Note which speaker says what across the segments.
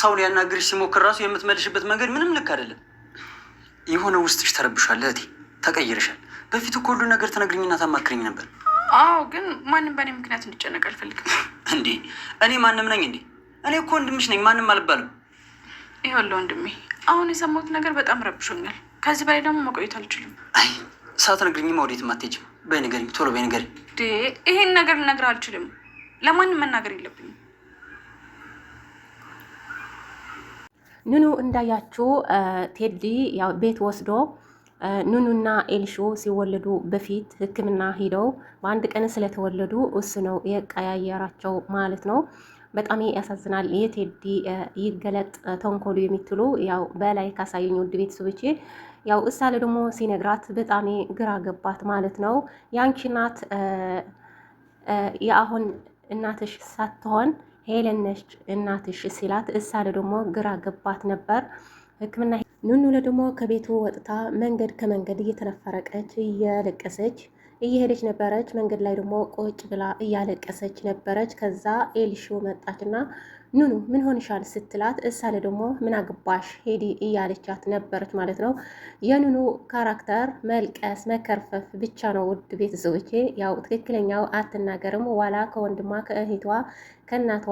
Speaker 1: ሰው ሊያናግርሽ ሲሞክር ራሱ የምትመልሽበት መንገድ ምንም ልክ አይደለም። የሆነ ውስጥሽ ተረብሿል እህቴ፣ ተቀይረሻል። በፊት እኮ ሁሉ ነገር ትነግሪኝና ታማክሪኝ ነበር።
Speaker 2: አዎ፣ ግን ማንም በእኔ ምክንያት እንዲጨነቅ አልፈልግም።
Speaker 1: እንዴ እኔ ማንም ነኝ እንዴ? እኔ እኮ ወንድምሽ ነኝ፣ ማንም አልባልም።
Speaker 2: ይኸውልህ ወንድሜ፣ አሁን የሰማሁት ነገር በጣም ረብሾኛል። ከዚህ በላይ ደግሞ መቆየት አልችልም።
Speaker 1: አይ ሳትነግሪኝማ ወዴትም አትሄጂም። በይ ንገሪኝ፣ ቶሎ በይ ንገሪኝ።
Speaker 2: ይሄን ነገር ልነግርህ አልችልም። ለማንም መናገር የለብኝም።
Speaker 3: ኑኑ እንዳያችሁ ቴዲ ያው ቤት ወስዶ ኑኑና ኤልሹ ሲወለዱ በፊት ሕክምና ሂደው በአንድ ቀን ስለተወለዱ እሱ ነው የቀያየራቸው ማለት ነው። በጣም ያሳዝናል። የቴዲ ይገለጥ ተንኮሉ የምትሉ ያው በላይ ካሳዩኝ ውድ ቤተሰቦቼ፣ ያው እሳለ ደግሞ ሲነግራት በጣም ግራ ገባት ማለት ነው። ያንቺ ናት የአሁን እናትሽ ሳትሆን ሄለን ነች እናትሽ ሲላት እሳለ ደግሞ ግራ ገባት ነበር። ሕክምና ኑኑ ደግሞ ከቤቱ ወጥታ መንገድ ከመንገድ እየተነፈረቀች እያለቀሰች እየሄደች ነበረች። መንገድ ላይ ደግሞ ቁጭ ብላ እያለቀሰች ነበረች። ከዛ ኤልሹ መጣችና ኑኑ ምን ሆንሻል ስትላት እሳለ ደግሞ ምን አግባሽ ሄዲ እያለቻት ነበረች ማለት ነው። የኑኑ ካራክተር መልቀስ መከርፈፍ ብቻ ነው ውድ ቤተሰቦቼ። ያው ትክክለኛው አትናገርም፣ ዋላ ከወንድሟ ከእህቷ ከእናቷ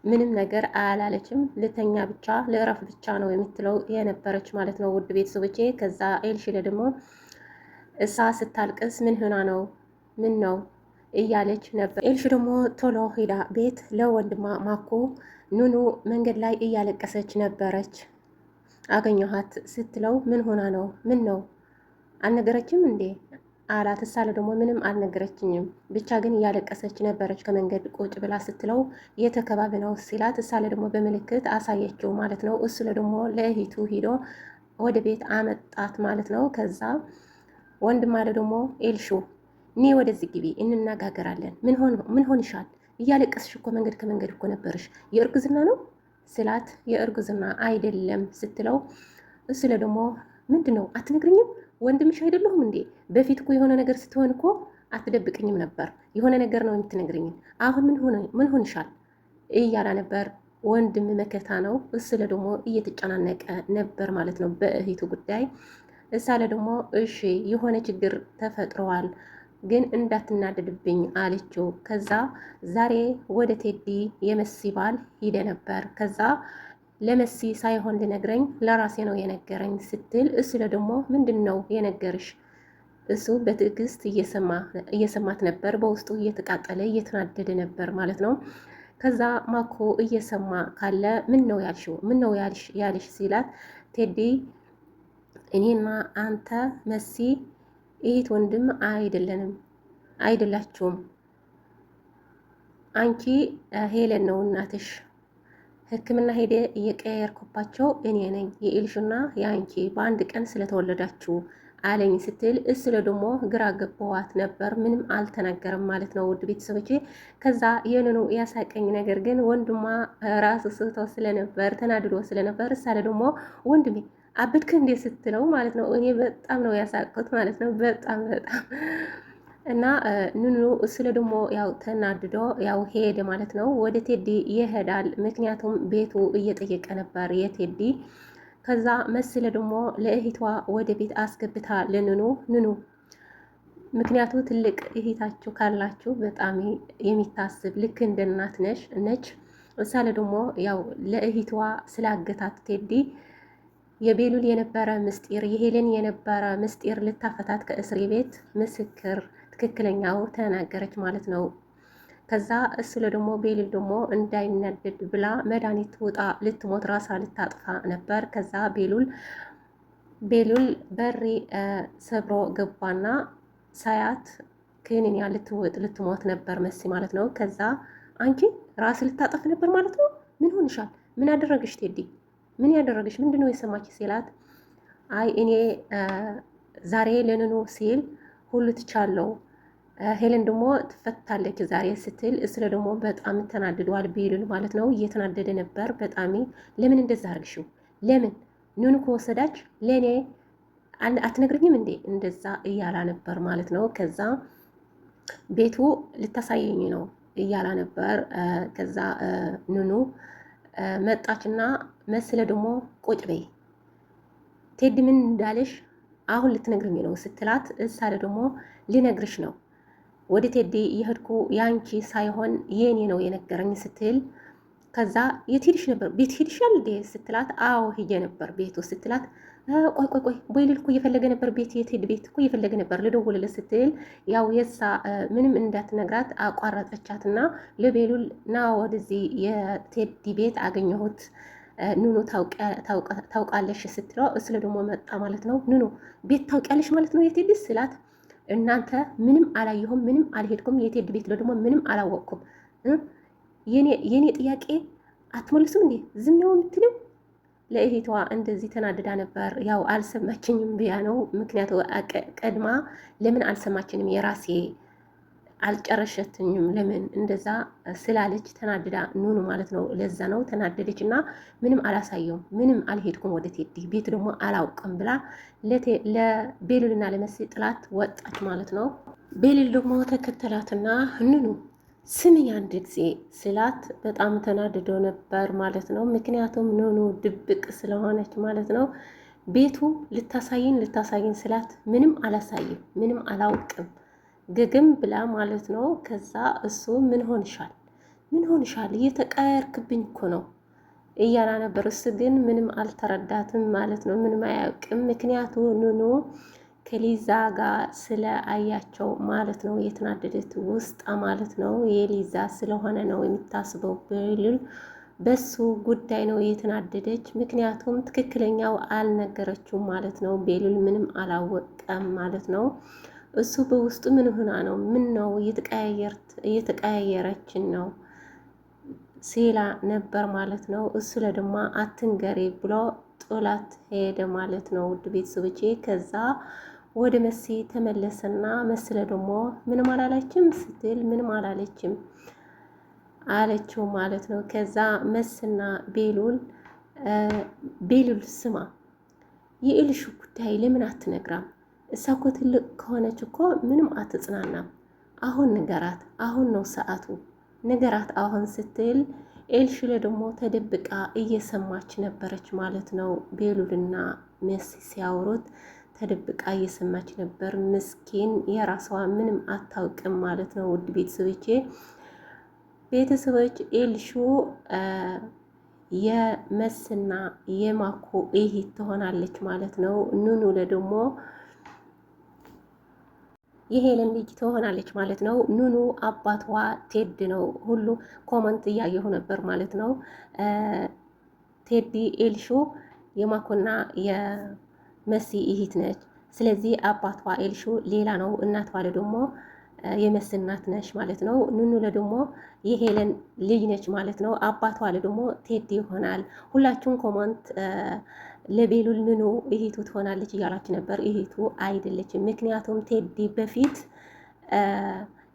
Speaker 3: ምንም ነገር አላለችም። ልተኛ ብቻ ልዕረፍ ብቻ ነው የምትለው የነበረች ማለት ነው ውድ ቤተሰቦቼ። ከዛ ኤልሽለ ደግሞ እሳ ስታልቅስ ምን ሆና ነው ምን ነው እያለች ነበር። ኤልሽ ደግሞ ቶሎ ሄዳ ቤት ለወንድማ ማኮ ኑኑ መንገድ ላይ እያለቀሰች ነበረች። አገኘኋት ስትለው ምን ሆና ነው ምን ነው አልነገረችም እንዴ አላት። እሳለ ደግሞ ምንም አልነገረችኝም ብቻ ግን እያለቀሰች ነበረች ከመንገድ ቁጭ ብላ ስትለው የተከባቢ ነው ሲላት እሳለ ደግሞ በምልክት አሳየችው ማለት ነው። እሱ ደግሞ ለእህቱ ሂዶ ወደ ቤት አመጣት ማለት ነው። ከዛ ወንድም አለ ደግሞ ኤልሹ እኔ ወደዚህ ግቢ እንነጋገራለን። ምን ሆንሻል? እያለቀስሽ እኮ መንገድ ከመንገድ እኮ ነበርሽ። የእርግዝና ነው ስላት የእርግዝና አይደለም ስትለው እሱለ ደግሞ ምንድን ነው አትነግርኝም? ወንድምሽ አይደለሁም እንዴ? በፊት እኮ የሆነ ነገር ስትሆን እኮ አትደብቅኝም ነበር። የሆነ ነገር ነው የምትነግርኝ። አሁን ምን ሆንሻል እያላ ነበር። ወንድም መከታ ነው። እሱለ ደግሞ እየተጨናነቀ ነበር ማለት ነው በእህቱ ጉዳይ። እሳለ ደግሞ እሺ የሆነ ችግር ተፈጥሯል ግን እንዳትናደድብኝ አለችው። ከዛ ዛሬ ወደ ቴዲ የመሲ ባል ሂደ ነበር። ከዛ ለመሲ ሳይሆን ልነግረኝ ለራሴ ነው የነገረኝ ስትል እሱለ ደግሞ ምንድን ነው የነገርሽ? እሱ በትዕግስት እየሰማት ነበር። በውስጡ እየተቃጠለ እየተናደደ ነበር ማለት ነው። ከዛ ማኮ እየሰማ ካለ ምን ነው ያልሽው? ምን ነው ያልሽ ሲላት ቴዲ እኔና አንተ መሲ እህት ወንድም አይደላችሁም። አንቺ ሄለን ነው እናትሽ። ሕክምና ሄደ እየቀያየርኩባቸው እኔ ነኝ የኤልሹና የአንቺ በአንድ ቀን ስለተወለዳችሁ አለኝ ስትል እስለ ደግሞ ግራ ገባዋት ነበር። ምንም አልተናገረም ማለት ነው ውድ ቤተሰቦቼ። ከዛ የኑኑ ያሳቀኝ ነገር ግን ወንድሟ ራሱ ስቶ ስለነበር ተናድዶ ስለነበር እሳለ ደግሞ ወንድሜ አብድክ እንዴ ስትለው ማለት ነው። እኔ በጣም ነው ያሳቅኩት ማለት ነው። በጣም እና ኑኑ ስለ ደግሞ ያው ተናድዶ ያው ሄደ ማለት ነው። ወደ ቴዲ ይሄዳል። ምክንያቱም ቤቱ እየጠየቀ ነበር የቴዲ። ከዛ መስለ ደግሞ ለእህቷ ወደ ቤት አስገብታ ኑኑ ምክንያቱ ትልቅ እህታችሁ ካላችሁ በጣም የሚታስብ ልክ እንደ እናት ነች። እሳለ ደግሞ ያው ለእህቷ ስላገታት ቴዲ የቤሉል የነበረ ምስጢር የሄለን የነበረ ምስጢር ልታፈታት ከእስር ቤት ምስክር ትክክለኛው ተናገረች ማለት ነው። ከዛ እሱ ደግሞ ቤሉል ደግሞ እንዳይናደድ ብላ መድኃኒት ውጣ ልትሞት ራሳ ልታጥፋ ነበር። ከዛ ቤሉል በሪ ሰብሮ ገባና ሳያት ክኒንያ ልትሞት ነበር መሲ ማለት ነው። ከዛ አንቺ ራስ ልታጠፍ ነበር ማለት ነው። ምን ሆንሻል? ምን አደረገሽ ቴዲ? ምን ያደረገሽ? ምንድነው የሰማች ሲላት አይ እኔ ዛሬ ለኑኑ ሲል ሁሉ ትቻለው ሄለን ደግሞ ትፈታለች ዛሬ ስትል እስለ ደግሞ በጣም ተናድዷል ቤሉል ማለት ነው። እየተናደደ ነበር በጣም። ለምን እንደዛ አርግሽው? ለምን ኑኑ ከወሰዳች ለኔ አትነግርኝም እንዴ? እንደዛ እያላ ነበር ማለት ነው። ከዛ ቤቱ ልታሳየኝ ነው እያላ ነበር። ከዛ ኑኑ መጣችና መስለ ደግሞ ቁጭ በይ ቴዲ ምን እንዳለሽ አሁን ልትነግርኝ ነው ስትላት፣ እሳለ ደግሞ ሊነግርሽ ነው ወደ ቴዲ የሄድኩ ያንቺ ሳይሆን የኔ ነው የነገረኝ ስትል፣ ከዛ የት ሄድሽ ነበር ቤት ሄድሻል እንዴ ስትላት፣ አዎ ሄጄ ነበር ቤቱ ስትላት፣ ቆይ ቦይልል እኮ እየፈለገ ነበር ቤት የቴዲ ቤት እኮ እየፈለገ ነበር ልደውልልህ ስትል፣ ያው የሳ ምንም እንዳትነግራት አቋረጠቻትና ለቤሉል ና ወደዚህ የቴዲ ቤት አገኘሁት ኑኑ ታውቃለሽ ስትለው፣ እስለ ደግሞ መጣ ማለት ነው። ኑኑ ቤት ታውቂያለሽ ማለት ነው የቴዲ ስላት፣ እናንተ ምንም አላየሁም፣ ምንም አልሄድኩም፣ የቴዲ ቤት ደግሞ ምንም አላወቅኩም። የኔ ጥያቄ አትመልሱም እንዴ ዝም ነው የምትለው? ለእህቷ እንደዚህ ተናድዳ ነበር። ያው አልሰማችኝም ብያ ነው። ምክንያቱ ቀድማ ለምን አልሰማችንም የራሴ አልጨረሸትኝም ለምን እንደዛ ስላለች ተናድዳ ኑኑ ማለት ነው። ለዛ ነው ተናደደች እና ምንም አላሳየውም፣ ምንም አልሄድኩም ወደ ቴዲ ቤት ደግሞ አላውቅም ብላ ለቤሉልና ለመሲ ጥላት ወጣች ማለት ነው። ቤሉል ደግሞ ተከተላትና ኑኑ ስምኝ አንድ ጊዜ ስላት በጣም ተናድዶ ነበር ማለት ነው። ምክንያቱም ኑኑ ድብቅ ስለሆነች ማለት ነው። ቤቱ ልታሳይን ስላት ምንም አላሳይም፣ ምንም አላውቅም ግግም ብላ ማለት ነው። ከዛ እሱ ምን ሆንሻል እየተቀየርክብኝ እኮ ነው እያላ ነበር። እሱ ግን ምንም አልተረዳትም ማለት ነው። ምንም አያውቅም። ምክንያቱ ኑኑ ከሊዛ ጋር ስለ አያቸው ማለት ነው የተናደደት ውስጥ ማለት ነው። የሊዛ ስለሆነ ነው የሚታስበው ቤሉል በሱ ጉዳይ ነው የተናደደች። ምክንያቱም ትክክለኛው አልነገረችውም ማለት ነው። ቤሉል ምንም አላወቀም ማለት ነው። እሱ በውስጡ ምን ሆና ነው ምን ነው እየተቀያየረችን ነው ሲላ ነበር ማለት ነው። እሱ ለደማ አትንገሬ ብሎ ጥላት ሄደ ማለት ነው። ውድ ቤተሰቦቼ ከዛ ወደ መሲ ተመለሰና መስለ ደግሞ ምንም አላለችም ስትል ምንም አላለችም አለችው ማለት ነው። ከዛ መስና ቤሉል ስማ የእልሹ ጉዳይ ለምን አትነግራም? እሷ እኮ ትልቅ ከሆነች እኮ ምንም አትጽናናም። አሁን ንገራት፣ አሁን ነው ሰዓቱ ንገራት አሁን ስትል፣ ኤልሽለ ደግሞ ተደብቃ እየሰማች ነበረች ማለት ነው። ቤሉልና መሲ ሲያወሩት ተደብቃ እየሰማች ነበር። ምስኪን የራሷ ምንም አታውቅም ማለት ነው። ውድ ቤተሰቦች ኤልሹ የመስና የማኮ እህት ትሆናለች ማለት ነው። ኑኑ ደግሞ የሄለን ልጅ ትሆናለች ማለት ነው። ኑኑ አባቷ ቴድ ነው። ሁሉ ኮመንት እያየሁ ነበር ማለት ነው። ቴዲ ኤልሹ የማኮና የመሲ እህት ነች። ስለዚህ አባቷ ኤልሹ ሌላ ነው። እናቷ ደግሞ የመሲ እናት ነች ማለት ነው። ኑኑ ደግሞ የሄለን ልጅ ነች ማለት ነው። አባቷ ደግሞ ቴዲ ይሆናል። ሁላችሁም ኮመንት ለቤሉል ኑኑ እህቱ ትሆናለች እያላችሁ ነበር። እህቱ አይደለችም። ምክንያቱም ቴዲ በፊት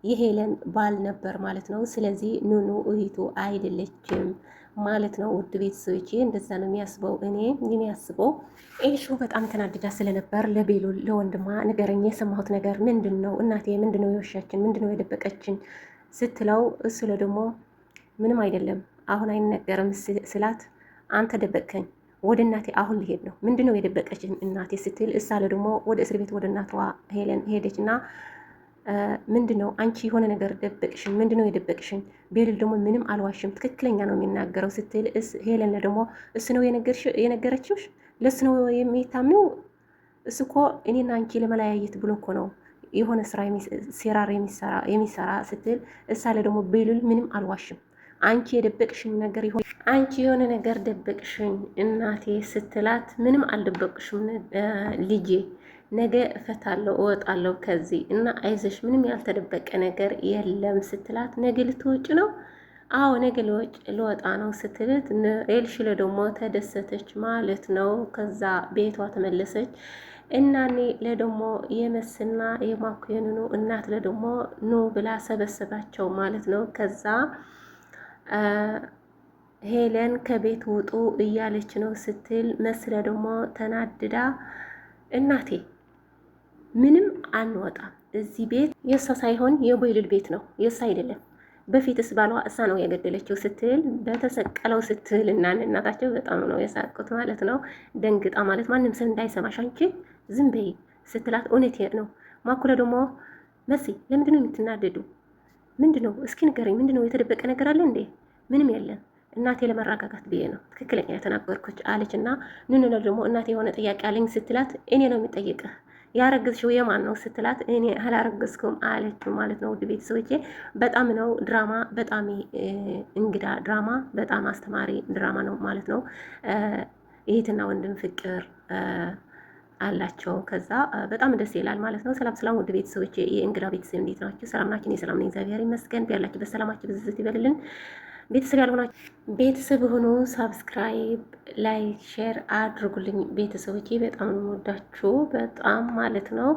Speaker 3: የሄለን ባል ነበር ማለት ነው። ስለዚህ ኑኑ እህቱ አይደለችም ማለት ነው። ውድ ቤተሰቦቼ እንደዛ ነው የሚያስበው። እኔ የሚያስበው ኤልሹ በጣም ተናድዳ ስለነበር ለቤሉል ለወንድማ ንገረኝ፣ የሰማሁት ነገር ምንድን ነው እናቴ፣ ምንድን ነው የወሻችን፣ ምንድን ነው የደበቀችን ስትለው፣ እሱ ደግሞ ምንም አይደለም አሁን አይነገርም ስላት፣ አንተ ደበቅከኝ ወደ እናቴ አሁን ሊሄድ ነው። ምንድነው የደበቀችን እናቴ ስትል፣ እሳለ ደግሞ ወደ እስር ቤት ወደ እናቷ ሄለን ሄደች እና ምንድነው አንቺ የሆነ ነገር ደበቅሽን? ምንድነው የደበቅሽን? ቤሉል ደግሞ ምንም አልዋሽም ትክክለኛ ነው የሚናገረው ስትል፣ ሄለን ደግሞ እሱ ነው የነገረችሽ? ለሱ ነው የሚታምነው? እሱ እኮ እኔና አንቺ ለመለያየት ብሎ እኮ ነው የሆነ ስራ ሲራር የሚሰራ ስትል፣ እሳለ ደግሞ ቤሉል ምንም አልዋሽም አንቺ የደበቅሽኝ ነገር ይሆን አንቺ የሆነ ነገር ደበቅሽኝ እናቴ ስትላት፣ ምንም አልደበቅሽም ልጄ፣ ነገ እፈታለሁ እወጣለሁ ከዚህ እና አይዘሽ ምንም ያልተደበቀ ነገር የለም ስትላት፣ ነገ ልትወጭ ነው? አዎ ነገ ልወጣ ነው ስትልት፣ ኤልሽለ ደግሞ ተደሰተች ማለት ነው። ከዛ ቤቷ ተመለሰች። እናኔ ለደሞ የመስና የማኩየንኑ እናት ለደሞ ኑ ብላ ሰበሰባቸው ማለት ነው። ከዛ ሄለን ከቤት ውጡ እያለች ነው ስትል፣ መስለ ደግሞ ተናድዳ እናቴ ምንም አንወጣም፣ እዚህ ቤት የእሷ ሳይሆን የቤሉል ቤት ነው፣ የእሷ አይደለም። በፊትስ ባሏ እሳ ነው የገደለችው ስትል በተሰቀለው ስትል እና እናታቸው በጣም ነው የሳቁት ማለት ነው። ደንግጣ ማለት ማንም ሰው እንዳይሰማሽ አንቺ ዝም በይ ስትላት እውነት ነው። ማኩለ ደግሞ መሲ ለምንድን ነው የምትናደዱ? ምንድን ነው እስኪ ንገረኝ፣ ምንድን ነው የተደበቀ ነገር አለ እንዴ? ምንም የለም እናቴ ለመረጋጋት ብዬ ነው ትክክለኛ የተናገርኩት አለች። እና ንን ደግሞ እናቴ የሆነ ጥያቄ አለኝ ስትላት እኔ ነው የሚጠይቅህ ያረግዝሽው የማን ነው ስትላት እኔ አላረግዝኩም አለችው ማለት ነው። ውድ ቤተሰቦቼ በጣም ነው ድራማ፣ በጣም እንግዳ ድራማ፣ በጣም አስተማሪ ድራማ ነው ማለት ነው። እህትና ወንድም ፍቅር አላቸው። ከዛ በጣም ደስ ይላል ማለት ነው። ሰላም ሰላም ውድ ቤተሰቦቼ የእንግዳ ቤተሰብ እንዴት ናችሁ? ሰላም ናችሁ? የሰላም ነኝ እግዚአብሔር ይመስገን። ያላችሁ በሰላማችሁ ብዝት ይበልልን። ቤተሰብ ያልሆናችሁ ቤተሰብ ሆኖ ሳብስክራይብ፣ ላይክ፣ ሼር አድርጉልኝ ቤተሰቦቼ። በጣም ነው የምወዳችሁ በጣም ማለት ነው።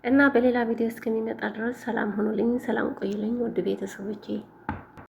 Speaker 3: እና በሌላ ቪዲዮ እስከሚመጣ ድረስ ሰላም ሆኑልኝ፣ ሰላም ቆዩልኝ ውድ ቤተሰቦቼ።